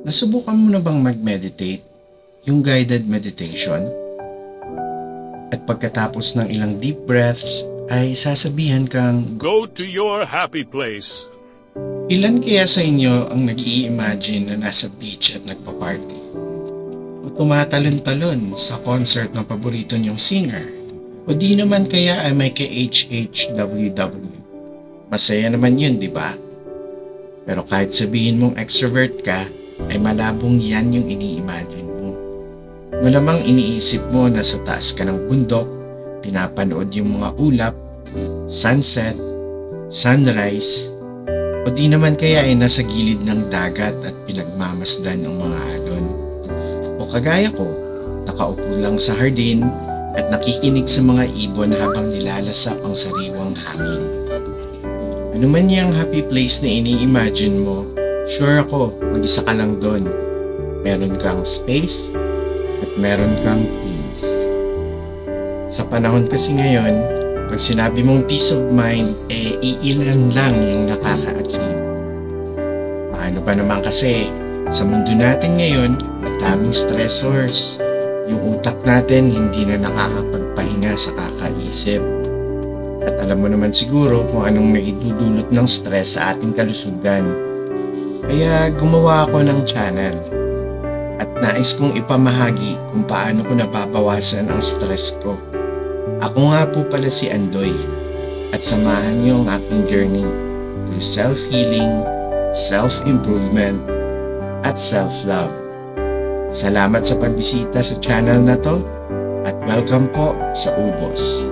Nasubukan mo na bang mag-meditate, yung guided meditation? At pagkatapos ng ilang deep breaths, ay sasabihan kang, Go to your happy place. ilan kaya sa inyo ang nag-i-imagine na nasa beach at nagpa-party? O tumatalon-talon sa concert ng paborito niyong singer? O di naman kaya ay may ka-HHWW? Masaya naman yun, di ba? Pero kahit sabihin mong extrovert ka, ay malabong yan yung ini-imagine mo. Malamang iniisip mo na sa taas ka ng bundok, pinapanood yung mga ulap, sunset, sunrise, o di naman kaya ay nasa gilid ng dagat at pinagmamasdan ang mga alon. O kagaya ko, nakaupo lang sa hardin at nakikinig sa mga ibon habang nilalasap ang sariwang hangin. Ano man yung happy place na ini-imagine mo, sure ako, mag-isa ka lang doon. Meron kang space at meron kang peace. Sa panahon kasi ngayon, pag sinabi mong peace of mind, iilan lang yung nakaka-achieve. Paano ba naman kasi, sa mundo natin ngayon, madaming stressors. Yung utak natin hindi na nakakapagpahinga sa kakaisip. At alam mo naman siguro kung anong naidudulot ng stress sa ating kalusugan. Kaya gumawa ako ng channel. At nais kong ipamahagi kung paano ko nababawasan ang stress ko. Ako nga po pala si Andoy. At samahan niyo ang aking journey through self-healing, self-improvement, at self-love. Salamat sa pagbisita sa channel na to at welcome po sa Ubos.